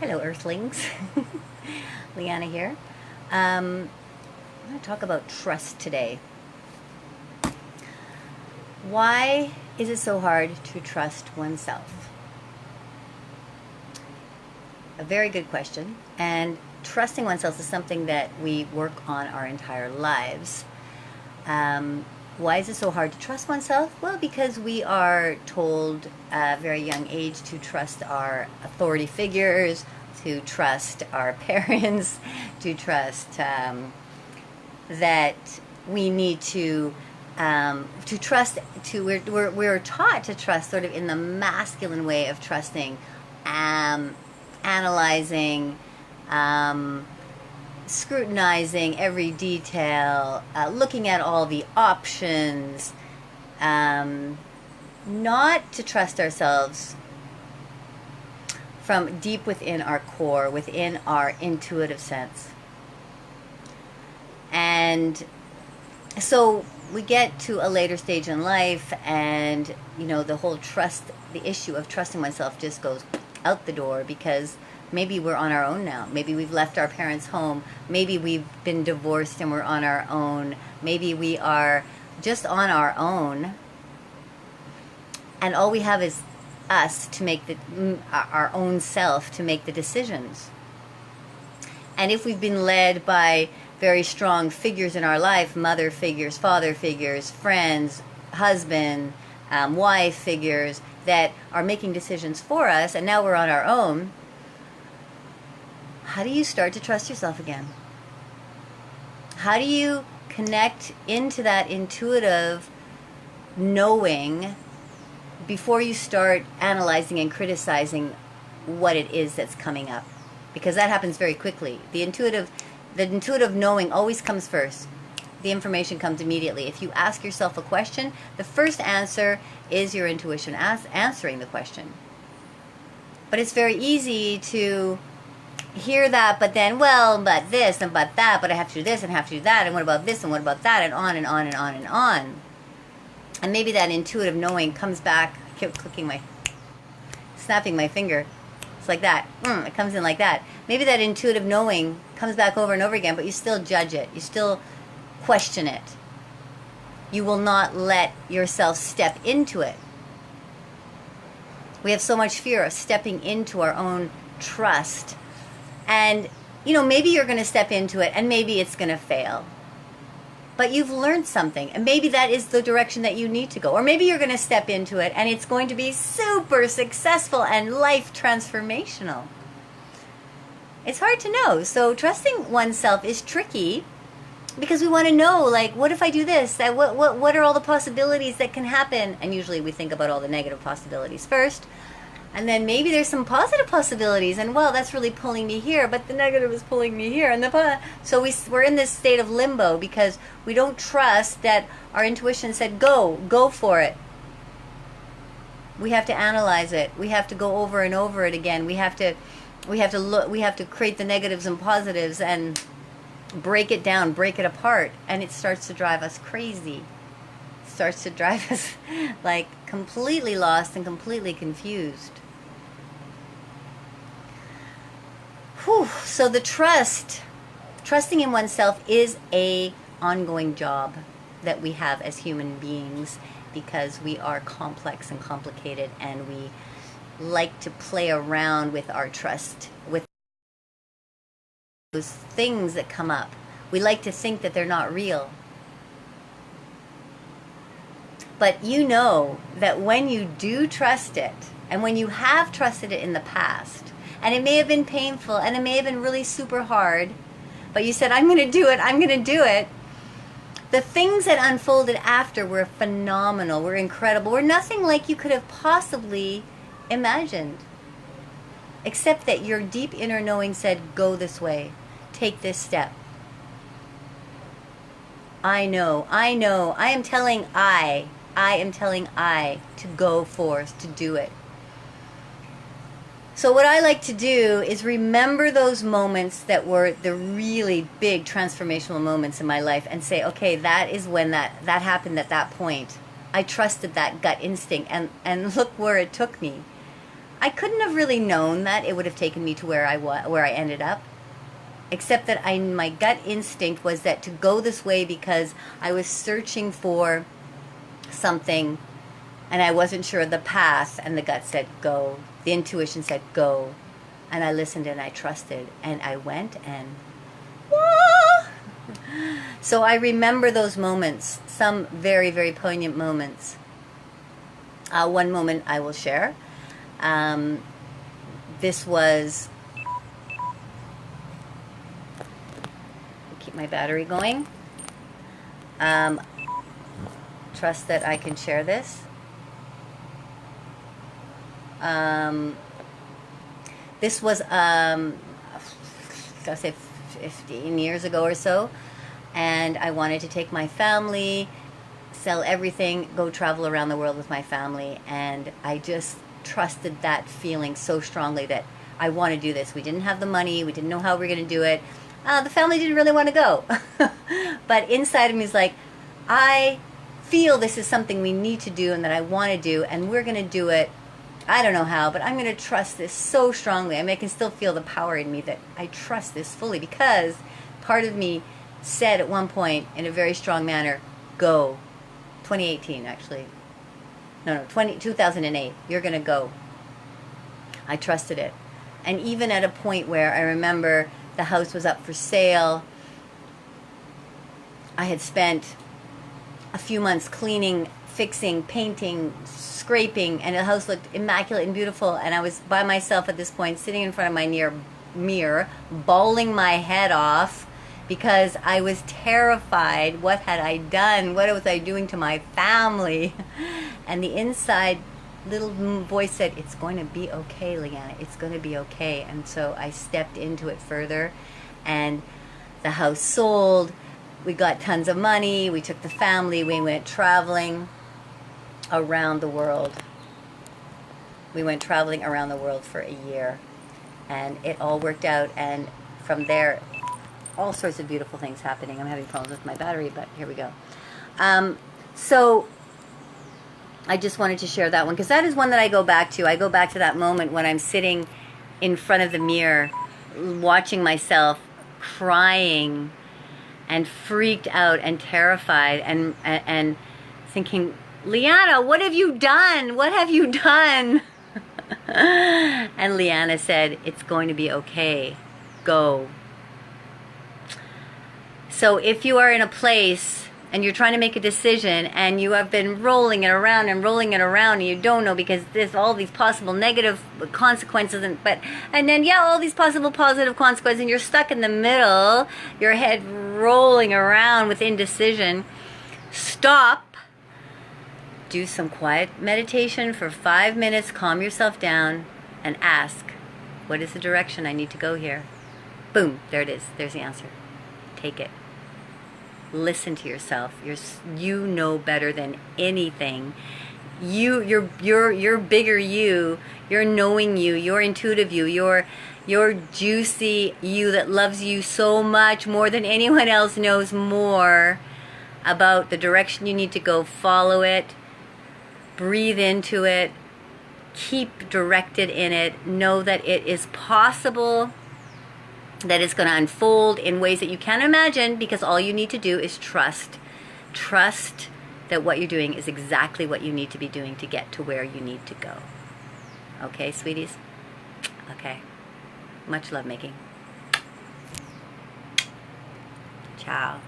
Hello, Earthlings. Lianna here. I'm going to talk about trust today. Why is it so hard to trust oneself? A very good question. And trusting oneself is something that we work on our entire lives. Why is it so hard to trust oneself? Well, because we are told at a very young age to trust our authority figures, to trust our parents, to trust that we need to trust. We're taught to trust sort of in the masculine way of trusting, analyzing. Scrutinizing every detail, looking at all the options, not to trust ourselves from deep within our core, within our intuitive sense. And so we get to a later stage in life, and the whole the issue of trusting oneself just goes out the door, because maybe we're on our own now. Maybe we've left our parents' home. Maybe we've been divorced and we're on our own. Maybe we are just on our own. And all we have is us to make our own self to make the decisions. And if we've been led by very strong figures in our life, mother figures, father figures, friends, husband, wife figures that are making decisions for us, and now we're on our own, how do you start to trust yourself again? How do you connect into that intuitive knowing before you start analyzing and criticizing what it is that's coming up? Because that happens very quickly. The intuitive knowing always comes first. The information comes immediately. If you ask yourself a question, the first answer is your intuition answering the question. But it's very easy to hear that, but then, but this and but that, but I have to do this and have to do that, and what about this and what about that, and on and on and on and on. And maybe that intuitive knowing comes back. I keep snapping my finger. It's like that. It comes in like that. Maybe that intuitive knowing comes back over and over again, but you still judge it. You still question it. You will not let yourself step into it. We have so much fear of stepping into our own trust. And, maybe you're going to step into it and maybe it's going to fail. But you've learned something, and maybe that is the direction that you need to go. Or maybe you're going to step into it and it's going to be super successful and life transformational. It's hard to know. So trusting oneself is tricky because we want to know, like, what if I do this? What are all the possibilities that can happen? And usually we think about all the negative possibilities first. And then maybe there's some positive possibilities, and that's really pulling me here, but the negative is pulling me here, and so we're in this state of limbo because we don't trust that our intuition said go for it. We have to analyze it. We have to go over and over it again. We have to look. We have to create the negatives and positives and break it down, break it apart, and it starts to drive us crazy. It starts to drive us like completely lost and completely confused. So the trusting in oneself is a ongoing job that we have as human beings, because we are complex and complicated, and we like to play around with our trust, with those things that come up. We like to think that they're not real. But that when you do trust it, and when you have trusted it in the past, and it may have been painful, and it may have been really super hard, but you said, I'm going to do it. The things that unfolded after were phenomenal, were incredible, were nothing like you could have possibly imagined. Except that your deep inner knowing said, go this way, take this step. I am telling I to go forth, to do it. So what I like to do is remember those moments that were the really big transformational moments in my life, and say, okay, that is when that happened at that point. I trusted that gut instinct, and look where it took me. I couldn't have really known that it would have taken me to where I ended up, except that my gut instinct was that to go this way because I was searching for something and I wasn't sure of the path, and the gut said go, the intuition said go, and I listened and I trusted and I went, and whoa! So I remember those moments, some very, very poignant moments. One moment I will share. This was, keep my battery going. Trust that I can share this. This was, I'll say 15 years ago or so, and I wanted to take my family, sell everything, go travel around the world with my family, and I just trusted that feeling so strongly that I want to do this. We didn't have the money, we didn't know how we were going to do it. The family didn't really want to go. But inside of me is like, I feel this is something we need to do and that I want to do, and we're going to do it. I don't know how, but I'm going to trust this so strongly. I mean, I can still feel the power in me that I trust this fully, because part of me said at one point in a very strong manner, go. 2018, actually. No, 2008. You're going to go. I trusted it. And even at a point where I remember the house was up for sale, I had spent a few months cleaning, fixing, painting, scraping, and the house looked immaculate and beautiful, and I was by myself at this point, sitting in front of my mirror, bawling my head off because I was terrified. What had I done? What was I doing to my family? And the inside little voice said, it's going to be okay, Lianna, it's going to be okay. And so I stepped into it further, and the house sold. We got tons of money. We took the family. We went traveling around the world. We went traveling around the world for a year, and it all worked out. And from there, all sorts of beautiful things happening. I'm having problems with my battery, but here we go. So I just wanted to share that one, because that is one that I go back to. I go back to that moment when I'm sitting in front of the mirror, watching myself crying and freaked out and terrified, and thinking, Lianna, what have you done? What have you done? And Lianna said, it's going to be okay. Go. So if you are in a place and you're trying to make a decision and you have been rolling it around and you don't know, because there's all these possible negative consequences, and then all these possible positive consequences, and you're stuck in the middle, your head rolling around with indecision, stop. Do some quiet meditation for 5 minutes, calm yourself down, and ask, what is the direction I need to go here? Boom, there it is. There's the answer. Take it. Listen to yourself. You know better than anything. You're bigger you. You're knowing you. You're intuitive you. You're juicy you that loves you so much, more than anyone else knows more about the direction you need to go. Follow it. Breathe into it. Keep directed in it. Know that it is possible, that it's going to unfold in ways that you can't imagine, because all you need to do is trust. Trust that what you're doing is exactly what you need to be doing to get to where you need to go. Okay, sweeties? Okay. Much love making. Ciao.